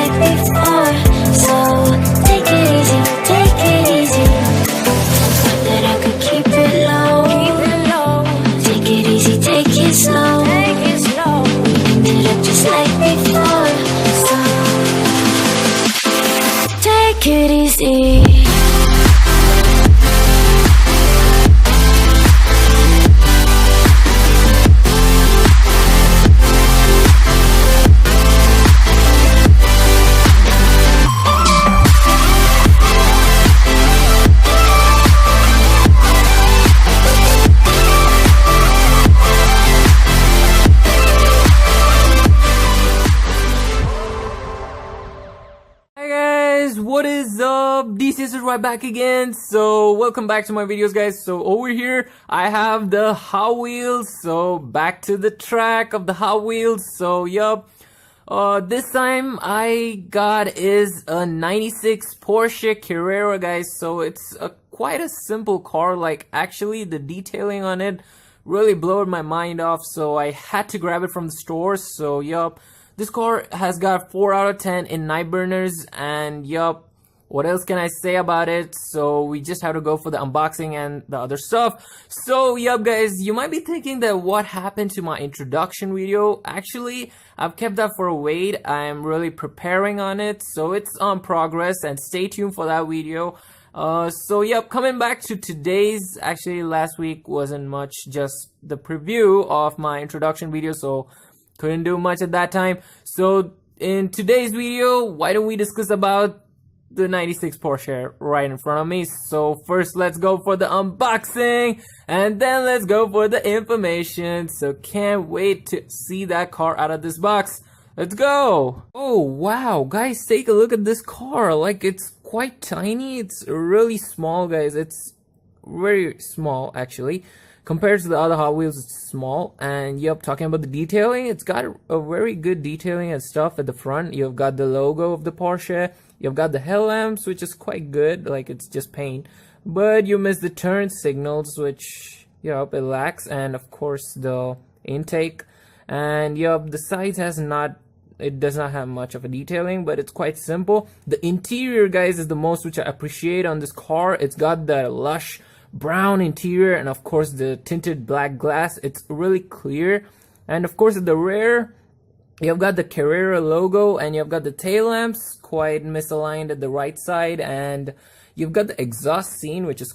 like before. So take it easy, take it easy. Thought that I could keep it low. Take it easy, take it slow. Ended up just like before. So take it easy. What is up? DC is right back again. So welcome back to my videos, guys. So over here I have the Hot Wheels. So back to the track of the Hot Wheels. So yup, this time I got is a 96 Porsche Carrera, guys. So it's quite a simple car. Like actually the detailing on it really blew my mind off, so I had to grab it from the store. So yup, this car has got 4 out of 10 in night burners, and yup, what else can I say about it? So we just have to go for the unboxing and the other stuff. So yup, guys, you might be thinking that what happened to my introduction video. Actually, I've kept that for a wait. I'm really preparing on it, so it's on progress, and stay tuned for that video. So yep, coming back to today's, actually last week wasn't much, just the preview of my introduction video, so couldn't do much at that time. So in today's video, why don't we discuss about the 96 Porsche right in front of me. So first let's go for the unboxing, and then let's go for the information. So can't wait to see that car out of this box. Let's go. Oh wow, guys, take a look at this car. Like, it's quite tiny. It's really small, guys. It's very small actually. Compared to the other Hot Wheels, it's small. And yep, talking about the detailing, it's got a very good detailing and stuff at the front. You've got the logo of the Porsche. You've got the headlamps, which is quite good. Like, it's just paint. But you miss the turn signals, which, yep, it lacks. And of course, the intake. And yep, the sides it does not have much of a detailing, but it's quite simple. The interior, guys, is the most which I appreciate on this car. It's got that lush brown interior, and of course the tinted black glass. It's really clear. And of course at the rear, you've got the Carrera logo, and you've got the tail lamps quite misaligned at the right side, and you've got the exhaust scene, which is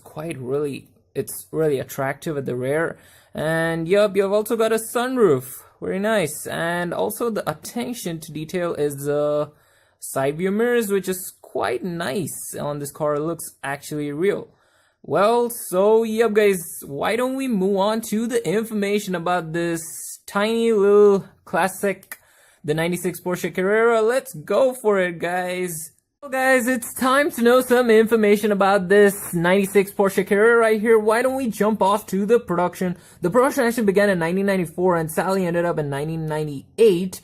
it's really attractive at the rear. And yep, you've also got a sunroof, very nice. And also the attention to detail is the side view mirrors, which is quite nice on this car. It looks actually real. Well, so yep, guys, why don't we move on to the information about this tiny little classic, the 96 Porsche Carrera. Let's go for it, guys. So guys, it's time to know some information about this 96 Porsche Carrera right here. Why don't we jump off to the production? The production actually began in 1994 and sadly ended up in 1998,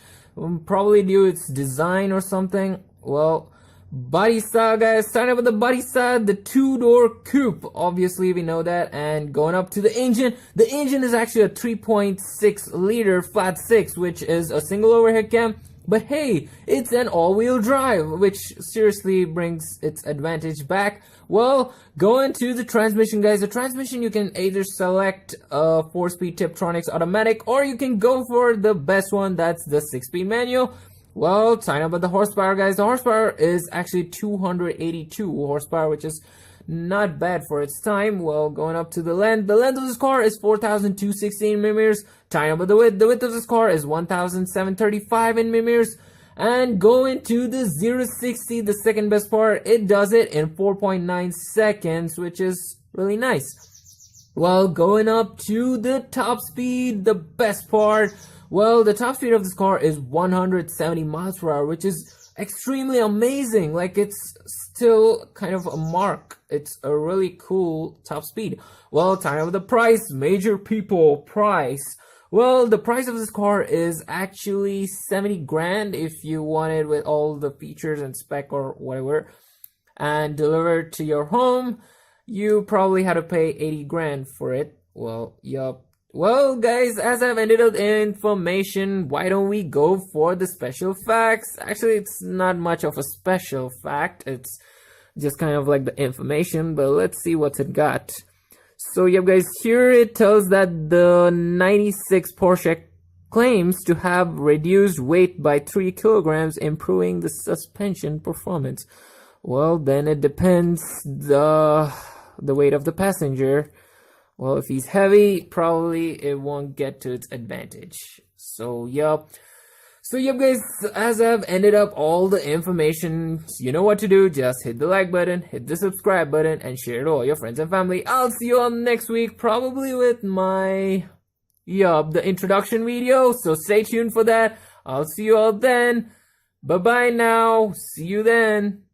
probably due to its design or something. Well, body style, guys, starting up with the body style, the two-door coupe, obviously we know that. And going up to the engine is actually a 3.6 liter flat six, which is a single overhead cam, but hey, it's an all-wheel drive, which seriously brings its advantage back. Well, going to the transmission, guys, the transmission, you can either select a 4-speed Tiptronics automatic, or you can go for the best one, that's the 6-speed manual. Well, time up with the horsepower, guys. The horsepower is actually 282 horsepower, which is not bad for its time. Well, going up to the length of this car is 4,216 millimeters. Time up with the width of this car is 1,735 millimeters. And going to the 0-60, the second best part, it does it in 4.9 seconds, which is really nice. Well, going up to the top speed, the best part. Well, the top speed of this car is 170 miles per hour, which is extremely amazing. Like, it's still kind of a mark. It's a really cool top speed. Well, time of the price, major people price. Well, the price of this car is actually 70 grand if you want it with all the features and spec or whatever, and delivered to your home. You probably had to pay 80 grand for it. Well, yup. Well, guys, as I've ended up information, why don't we go for the special facts? Actually, it's not much of a special fact. It's just kind of like the information, but let's see what's it got. So, yeah, guys, here it tells that the 96 Porsche claims to have reduced weight by 3 kilograms, improving the suspension performance. Well, then it depends the weight of the passenger. Well, if he's heavy, probably it won't get to its advantage. So, yep. So, yep, guys, as I've ended up all the information, you know what to do. Just hit the like button, hit the subscribe button, and share it to all your friends and family. I'll see you all next week, probably with my, the introduction video. So, stay tuned for that. I'll see you all then. Bye-bye now. See you then.